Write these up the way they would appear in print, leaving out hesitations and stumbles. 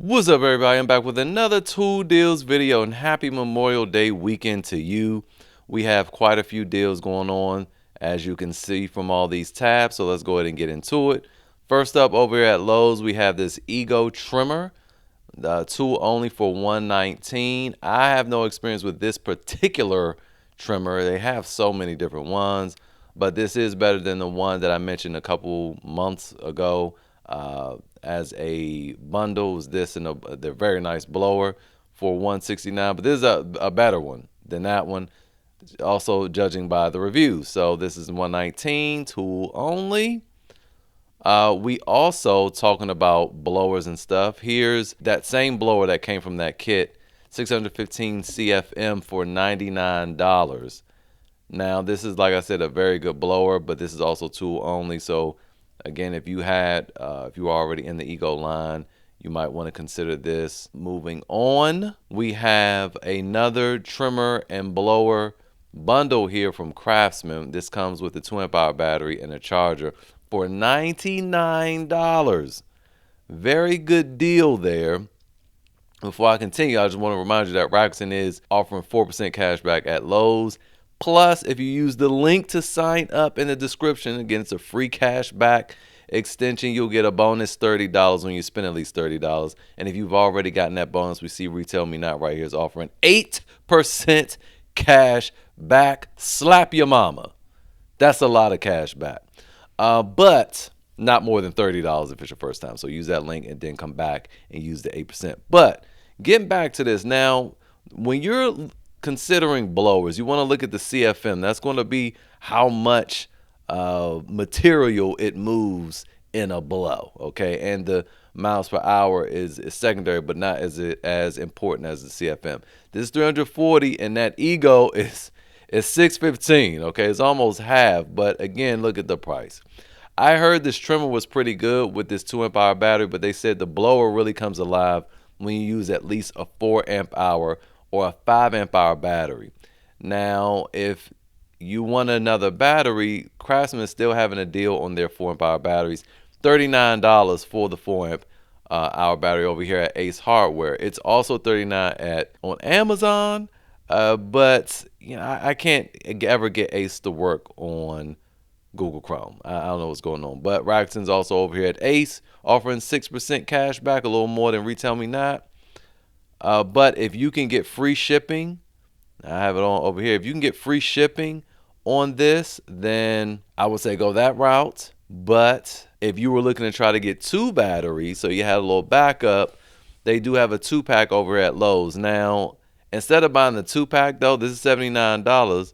What's up, everybody? I'm back with another tool deals video, and happy Memorial Day weekend to you. We have quite a few deals going on, as you can see from all these tabs, so let's go ahead and get into it. First up, over here at Lowe's, we have this Ego trimmer, tool only for $119. I have no experience with this particular trimmer. They have so many different ones, but this is better than the one that I mentioned a couple months ago. As a bundle is this, and they're very nice blower for $169, but this is a better one than that one, also judging by the reviews. So this is $119, tool only. We also talking about blowers and stuff. Here's that same blower that came from that kit, 615 CFM for $99. Now this is, like I said, a very good blower, but this is also tool only. So again, if you were already in the Ego line, you might want to consider this. Moving on, we have another trimmer and blower bundle here from Craftsman. This comes with a 2 amp hour battery and a charger for $99. Very good deal there. Before I continue, I just want to remind you that Rakuten is offering 4% cash back at Lowe's. Plus, if you use the link to sign up in the description, again, it's a free cash back extension. You'll get a bonus $30 when you spend at least $30. And if you've already gotten that bonus, we see Retail Me Not right here is offering 8% cash back. Slap your mama. That's a lot of cash back. But not more than $30 if it's your first time. So use that link and then come back and use the 8%. But getting back to this now, when you're considering blowers, you want to look at the CFM. That's going to be how much material it moves in a blow, okay? And the miles per hour is secondary, but not as important as the CFM. This is 340, and that Ego is 615, okay? It's almost half, but again, look at the price. I heard this trimmer was pretty good with this 2 amp hour battery, but they said the blower really comes alive when you use at least a 4 amp hour or a 5 amp hour battery. Now, if you want another battery, Craftsman is still having a deal on their 4 amp hour batteries. $39 for the 4 amp hour battery over here at Ace Hardware. It's also $39 on Amazon, but you know, I can't ever get Ace to work on Google Chrome. I don't know what's going on. But Rakuten's also over here at Ace, offering 6% cash back, a little more than Retail Me Not. But if you can get free shipping, I have it on over here. If you can get free shipping on this, then I would say go that route. But if you were looking to try to get 2 batteries, so you had a little backup, they do have a 2-pack over at Lowe's. Now, instead of buying the 2-pack, though, this is $79.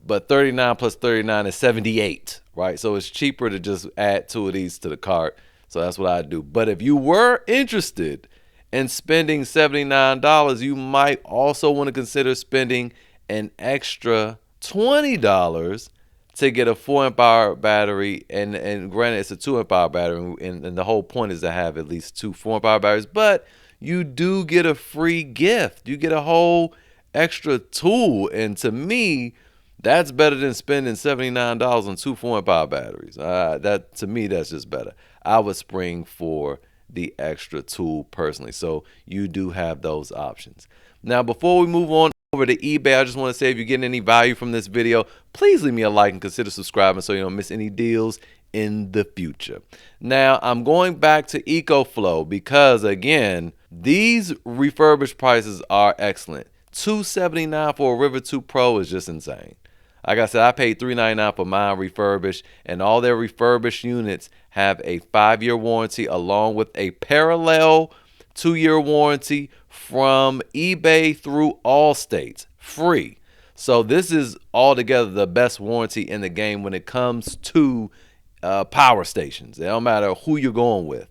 But 39 plus 39 is 78, right? So it's cheaper to just add 2 of these to the cart. So that's what I do. But if you were interested in spending $79, you might also want to consider spending an extra $20 to get a 4 amp hour battery. And granted, it's a 2 amp hour battery. And the whole point is to have at least 2 4 amp hour batteries. But you do get a free gift. You get a whole extra tool. And to me, that's better than spending $79 on 2 4 amp hour batteries. To me, that's just better. I would spring for the extra tool personally. So you do have those options. Now, before we move on over to eBay, I just want to say if you're getting any value from this video, please leave me a like and consider subscribing so you don't miss any deals in the future. Now, I'm going back to EcoFlow because, again, these refurbished prices are excellent. $279 for a River 2 Pro is just insane. Like I said, I paid $399 for mine refurbished, and all their refurbished units have a 5-year warranty along with a parallel 2-year warranty from eBay through Allstate, free. So this is altogether the best warranty in the game when it comes to power stations. It don't matter who you're going with.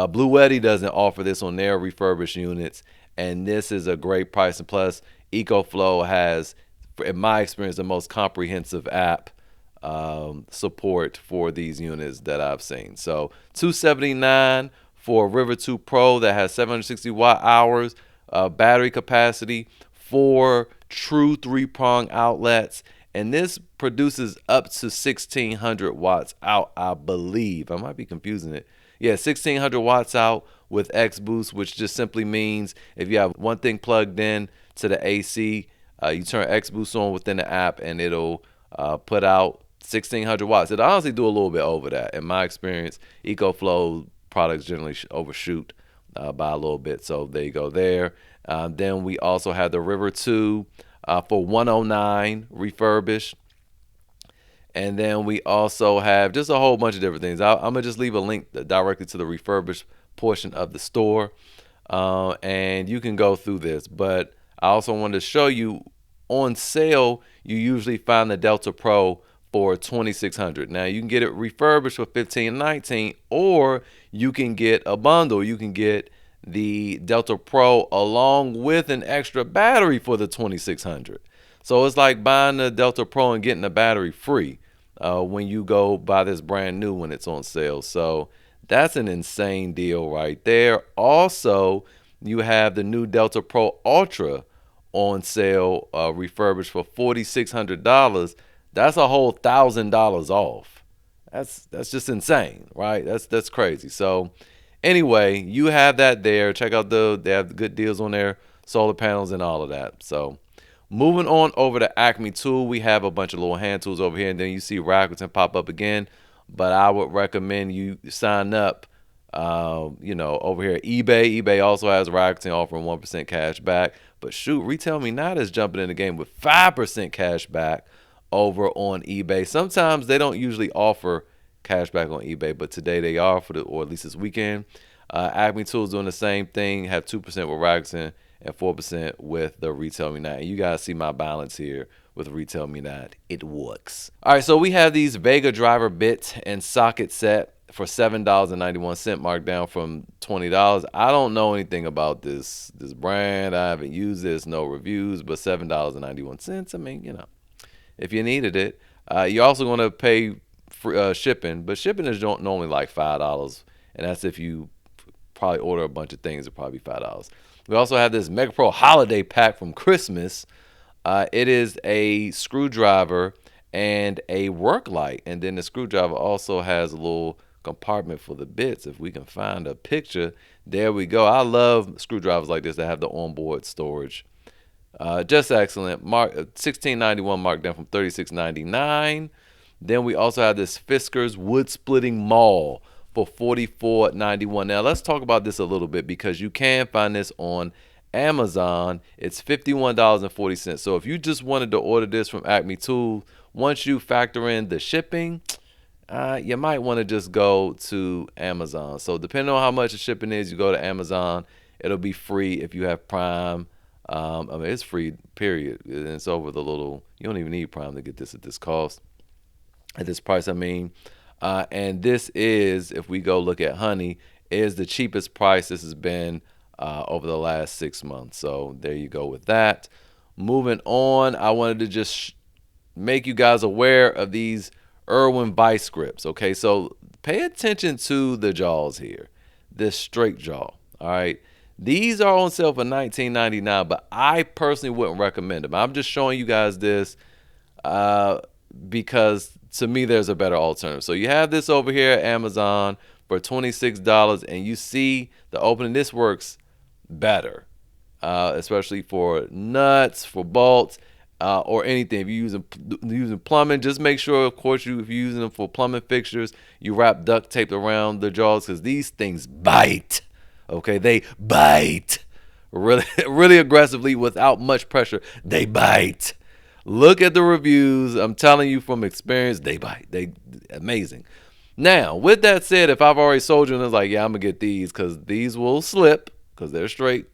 Blue Yeti doesn't offer this on their refurbished units, and this is a great price. And plus, EcoFlow has, in my experience, the most comprehensive app support for these units that I've seen. So $279 for a River 2 Pro that has 760 watt hours battery capacity, 4 true 3-prong outlets, and this produces up to 1600 watts out, I believe. I might be confusing it. Yeah, 1600 watts out with X Boost, which just simply means if you have one thing plugged in to the AC, you turn X Boost on within the app and it'll put out 1600 watts. It honestly do a little bit over that. In my experience, EcoFlow products generally overshoot by a little bit. So there you go there. Then we also have the River 2 for 109 refurbished. And then we also have just a whole bunch of different things. I'm going to just leave a link directly to the refurbished portion of the store. And you can go through this. But I also wanted to show you on sale, you usually find the Delta Pro for $2,600. Now you can get it refurbished for $1,519, or you can get a bundle. You can get the Delta Pro along with an extra battery for the $2,600. So it's like buying the Delta Pro and getting the battery free when you go buy this brand new when it's on sale. So that's an insane deal right there. Also, you have the new Delta Pro Ultra on sale, refurbished for $4,600. That's a whole $1,000 off. That's just insane, right? That's crazy. So anyway, you have that there. Check out they have good deals on there, solar panels and all of that. So moving on over to Acme Tool, we have a bunch of little hand tools over here, and then you see Rakuten pop up again. But I would recommend you sign up, over here at eBay. eBay also has Rakuten offering 1% cash back. But shoot, Retail Me Not is jumping in the game with 5% cash back over on eBay. Sometimes they don't usually offer cash back on eBay, but today they are, or at least this weekend. Acme Tools doing the same thing, have 2% with Rakuten and 4% with the Retail Me Not. And you guys see my balance here with Retail Me Not. It works. All right, so we have these Vega driver bit and socket set for $7.91, marked down from $20. I don't know anything about this brand. I haven't used this, no reviews, but $7.91. I mean, if you needed it. You're also going to pay for shipping, but shipping is normally like $5, and that's if you probably order a bunch of things. It'll probably be $5. We also have this Mega Pro Holiday Pack from Christmas. It is a screwdriver and a work light, and then the screwdriver also has a little compartment for the bits. If we can find a picture, there we go. I love screwdrivers like this that have the onboard storage. Just excellent. $16.91, marked down from $36.99. Then we also have this Fiskars wood splitting maul for $44.91. Now let's talk about this a little bit, because you can find this on Amazon. It's $51.40. So if you just wanted to order this from Acme Tools, once you factor in the shipping, you might want to just go to Amazon. So depending on how much the shipping is, you go to Amazon. It'll be free if you have Prime. It's free, period. And it's over the little, you don't even need Prime to get this at this cost, at this price, and this is, if we go look at Honey, is the cheapest price this has been over the last 6 months. So there you go with that. Moving on, I wanted to just make you guys aware of these Irwin vice grips. Okay, so pay attention to the jaws here, this straight jaw. All right, these are on sale for $19.99, but I personally wouldn't recommend them. I'm just showing you guys this because to me there's a better alternative. So you have this over here at Amazon for $26, and you see the opening. This works better, especially for nuts, for bolts, or anything. If you're using plumbing, just make sure, of course, if you're using them for plumbing fixtures, you wrap duct tape around the jaws, because these things bite. Okay, they bite really, really aggressively without much pressure. They bite. Look at the reviews. I'm telling you from experience, they bite. They amazing. Now, with that said, if I've already sold you and it's like, yeah, I'm gonna get these because these will slip because they're straight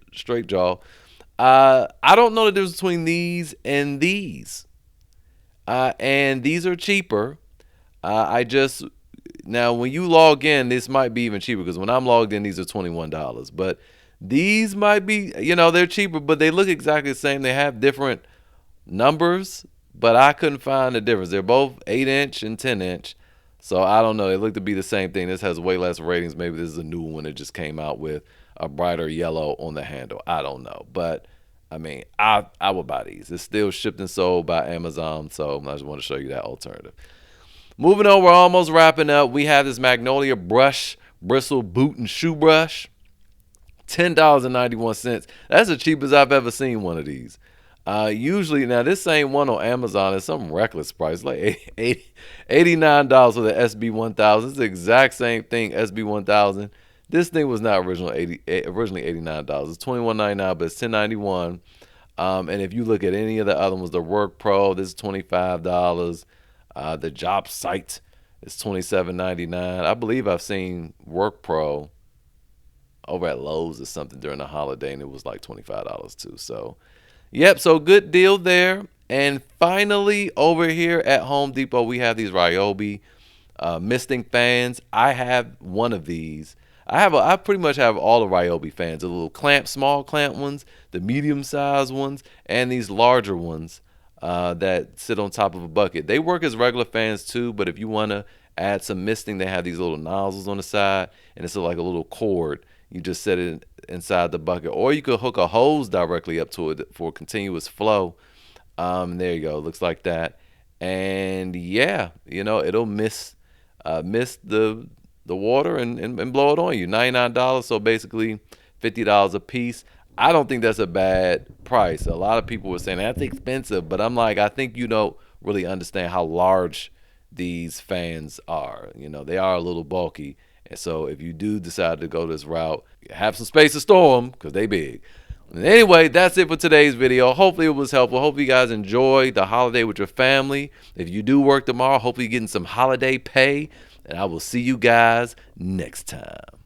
jaw. I don't know the difference between these and these. And these are cheaper. Now, when you log in, this might be even cheaper, because when I'm logged in, these are $21. But these might be, they're cheaper, but they look exactly the same. They have different numbers, but I couldn't find the difference. They're both 8-inch and 10-inch. So I don't know. They look to be the same thing. This has way less ratings. Maybe this is a new one that just came out with a brighter yellow on the handle. I don't know. But, I would buy these. It's still shipped and sold by Amazon, so I just want to show you that alternative. Moving on, we're almost wrapping up. We have this Magnolia brush, bristle boot and shoe brush. $10.91. That's the cheapest I've ever seen one of these. Usually, now this same one on Amazon is some reckless price, like $89 for the SB1000. It's the exact same thing, SB1000. This thing was not originally $89. It's $21.99, but it's $10.91. And if you look at any of the other ones, the Work Pro, this is $25. The Job Site is $27.99. I believe I've seen Work Pro over at Lowe's or something during the holiday, and it was like $25 too. So, yep, so good deal there. And finally, over here at Home Depot, we have these Ryobi misting fans. I have one of these. I pretty much have all the Ryobi fans, the little small clamp ones, the medium-sized ones, and these larger ones that sit on top of a bucket. They work as regular fans too, but if you want to add some misting, they have these little nozzles on the side, and it's like a little cord. You just set it inside the bucket, or you could hook a hose directly up to it for continuous flow. There you go. Looks like that. And yeah, it'll mist the water and blow it on you. $99, so basically $50 a piece. I don't think that's a bad price. A lot of people were saying that's expensive, but I'm like, I think you don't really understand how large these fans are. They are a little bulky. And so if you do decide to go this route, have some space to store them because they big. And anyway, that's it for today's video. Hopefully it was helpful. Hopefully you guys enjoy the holiday with your family. If you do work tomorrow, hopefully you're getting some holiday pay. And I will see you guys next time.